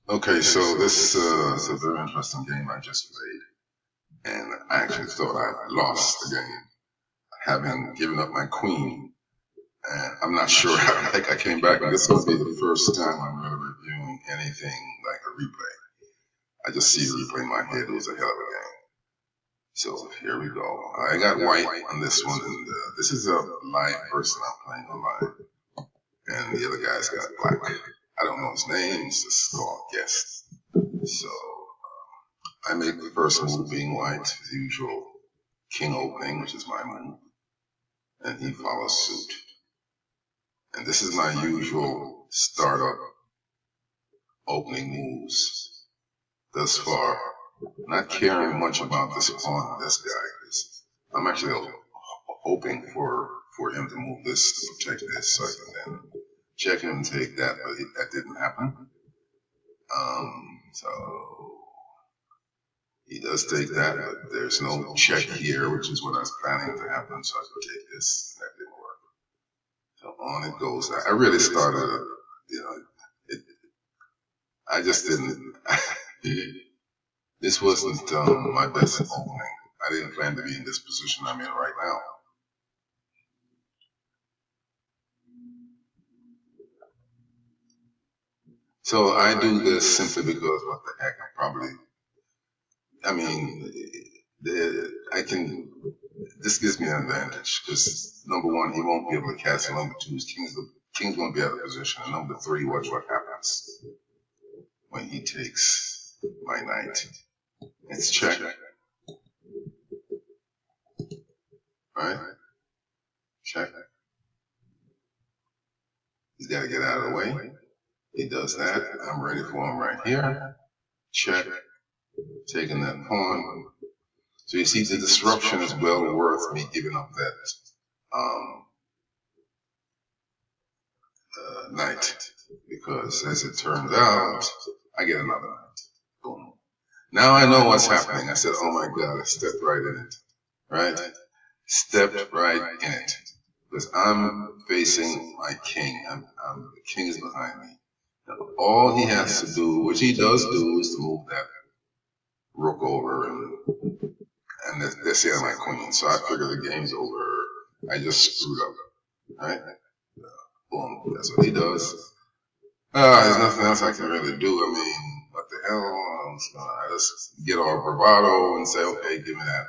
Okay, so this is a very interesting game I just played, and I actually thought I lost the game, having given up my queen. And I'm not sure. I think I came back, and this will be the first time I'm really reviewing anything like a replay. I just see the replay in my head. It was a hell of a game. So here we go. I got white on this one, and this is a live person I'm playing online, and the other guy's got black. I don't know his name. It's just called guess. So I make the first move being white, the usual king opening, which is my move, and he follows suit. And this is my usual startup opening moves thus far. Not caring much about this pawn, this guy, because I'm actually hoping for him to move this to protect this, so I can then check him and take that, but that didn't happen. So he does take that, but there's no check here, which is what I was planning to happen, so I could take this. That didn't work. So on it goes. I really started, I just didn't, this wasn't my best opening. I didn't plan to be in this position I'm in right now. So I do this simply because what the heck, this gives me an advantage because number one, he won't be able to castle. Number two, his king's going to be out of position. And number three, watch what happens when he takes my knight. It's check. Right? Check. He's got to get out of the way. He does that. I'm ready for him right here. Check. Taking that pawn. So you see, the disruption is well worth me giving up that knight, because as it turns out, I get another knight. Boom. Now I know what's happening. I said, oh my God, I stepped right in it. Right? Stepped right in it. Because I'm facing my king. The king is behind me. Now, all he has to do, which he does do, is to move that rook over, and that's the end of my queen. So I figure the game's over. I just screwed up. Right? Boom. That's what he does. There's nothing else I can really do. I mean, what the hell? I just get all bravado and say, okay, give me that.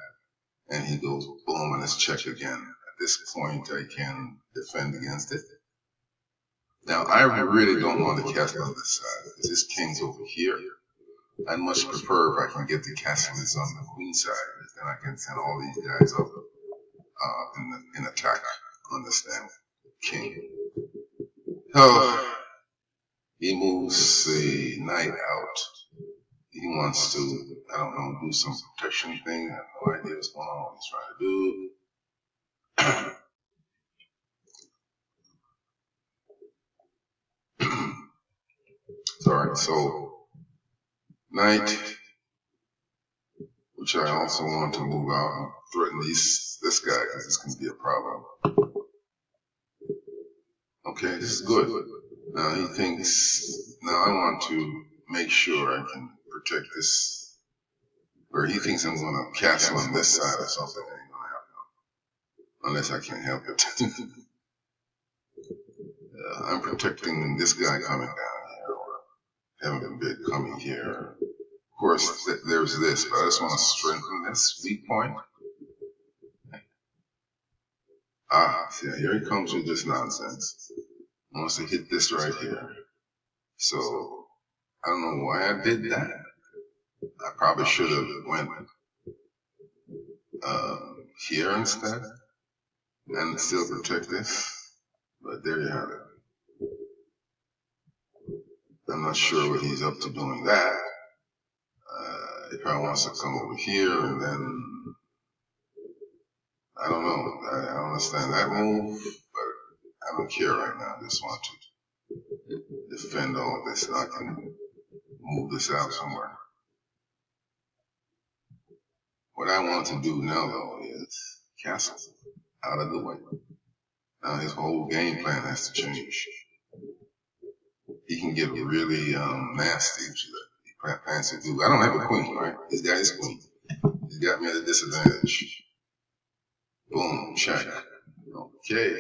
And he goes, boom, and it's check again. At this point, I can defend against it. Now, I really don't want to castle on this side, because this king's over here. I'd much prefer if I can get the castle that's on the queen side, because then I can send all these guys up in attack on this damn king. So, he moves the knight out. He wants to, I don't know, do some protection thing. I have no idea what's going on, what he's trying to do. Sorry, so knight, which I also want to move out and threaten this guy, because this can be a problem. Okay, this is good. Now he thinks, now I want to make sure I can protect this, or he thinks I'm going to castle on this side or something. That ain't going to happen, unless I can help it. I'm protecting this guy coming down here, or having been coming here. Of course, there's this, but I just want to strengthen this weak point. See, here he comes with this nonsense. He wants to hit this right here. So, I don't know why I did that. I probably should have went here instead and still protect this. But there you have it. I'm not sure what he's up to doing that. He probably wants to come over here and then, I don't know. I don't understand that move, but I don't care right now. I just want to defend all of this, and I can move this out somewhere. What I want to do now, though, is castle out of the way. Now his whole game plan has to change. he can get really nasty if he plans to do. I don't have a queen, right? He's got his queen. He's got me at a disadvantage. Boom, check. Okay.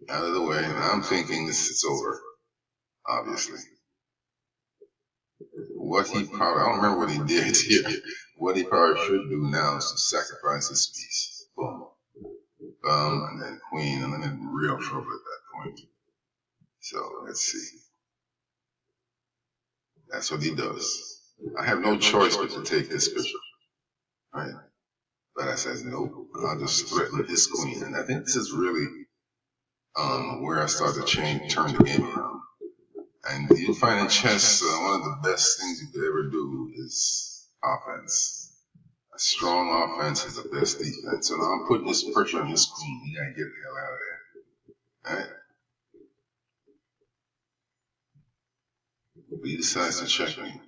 Out of the way. Now I'm thinking this is over, obviously. What he probably, I don't remember what he did here. What he probably should do now is to sacrifice his piece. Boom. And then queen, and I'm in real trouble at that point. So let's see. That's what he does. I have no choice but to take this bishop, right? But I said, nope, I'll just threaten his queen. And I think this is really where I start to turn the game around. And you find in chess, one of the best things you could ever do is offense. A strong offense is the best defense. So now I'm putting this pressure on this queen. You gotta get the hell out of there. All right? But he decides to check me.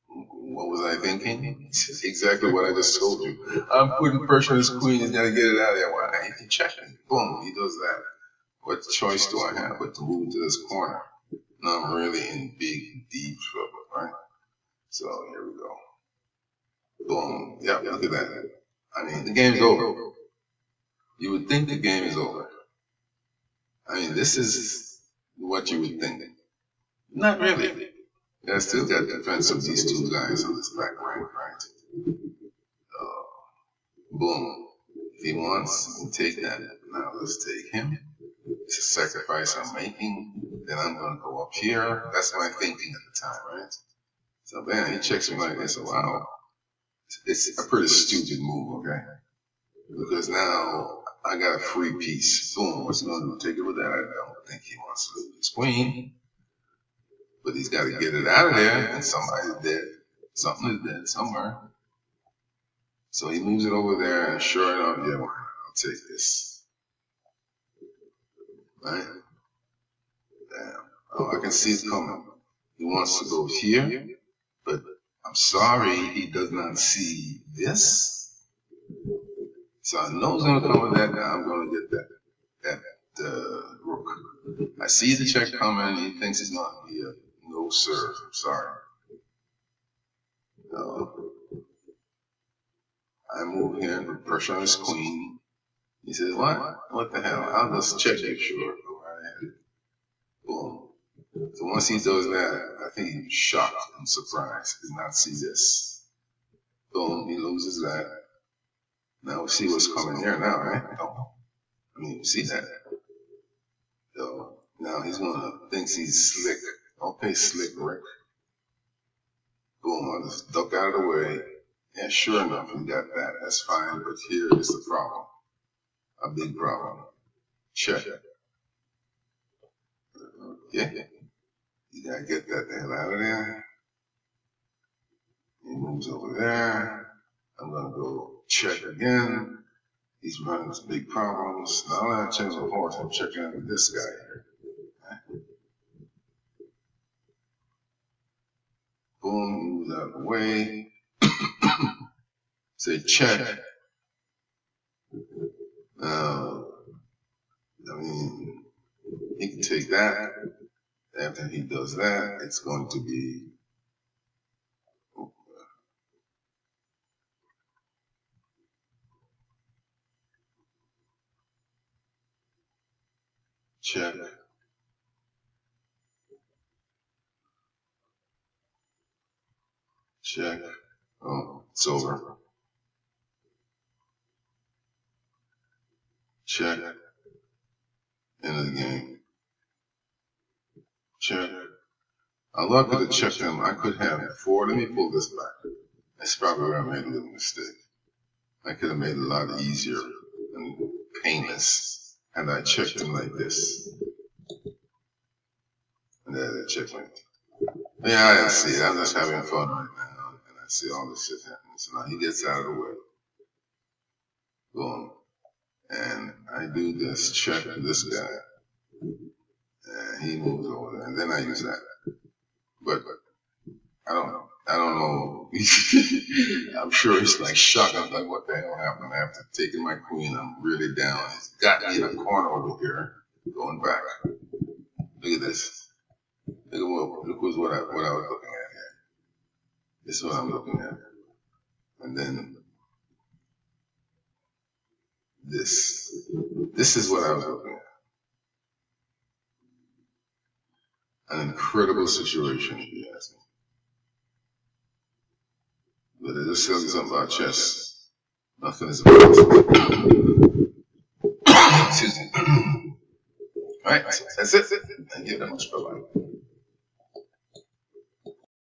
What was I thinking? Exactly what I just told you. I'm putting pressure on this queen. He's gotta get it out of there. Why? He can check me. Boom. He does that. What choice do I have but to move to this corner? Now I'm really in big, deep trouble, right? So here we go. Boom. Yep, look at that. I mean, the game's over. You would think the game is over. I mean, this is what you would think. Not really. I still got to defend some of these two guys on this back rank, right? Boom. If he wants, he can take that. Now let's take him. It's a sacrifice I'm making. Then I'm going to go up here. That's my thinking at the time, right? So then he checks me like this. So, wow. It's a pretty stupid move, okay? Because now I got a free piece. Boom. What's he going to do? Take it with that? I don't think he wants to lose his queen. But he's got to get it out of there. And somebody's dead. Something is dead somewhere. So he moves it over there. And sure enough, yeah, I'll take this. Right? Damn. Oh, I can see it coming. He wants to go here, but I'm sorry, he does not see this. So I know he's going to come with that. Now I'm going to get that rook. I see the check coming. He thinks he's going to be a no sir. I'm sorry. I move here, put pressure on his queen. He says, what? What the hell? I'll just check you, sure. Go right ahead. Boom. So once he does that, I think he's shocked and surprised. He did not see this. Boom, he loses that. Now we see what's coming here now, right? I mean, you see that. So now he's gonna thinks he's slick. Okay, slick Rick. Boom, I'll just duck out of the way. Yeah, sure enough, we got that. That's fine, but here is the problem. A big problem. Check. Yeah. You gotta get that the hell out of there. He moves over there. I'm gonna go check again. He's running into big problems. Now I'm gonna change the horse. I'm checking out with this guy here. Okay. Boom, moves out of the way. Say check. I mean, he can take that. After he does that, it's going to be check. Check. Oh, it's over. Check. End of the game. Check. I love to check them. I could have 4. Let me pull this back. That's probably where I made a little mistake. I could have made it a lot easier and painless had I checked them like this. And then I checked like yeah, I didn't see it. I'm just having fun right now. And I see all this shit happening. So now he gets out of the way. Boom. And I do this check to this guy. And he moves over there. And then I use that. But I don't know. I'm sure he's like shocked. I'm like, what the hell happened? After taking my queen, I'm really down. He's got me in a corner over here. Going back. Look at this. Look what I was looking at here. This is what I'm looking at. And then this. This is what I was looking at. An incredible situation, if you ask me. But it just tells you something about chess. Nothing is impossible. Excuse me. All right, that's it. Thank you very much. Bye-bye.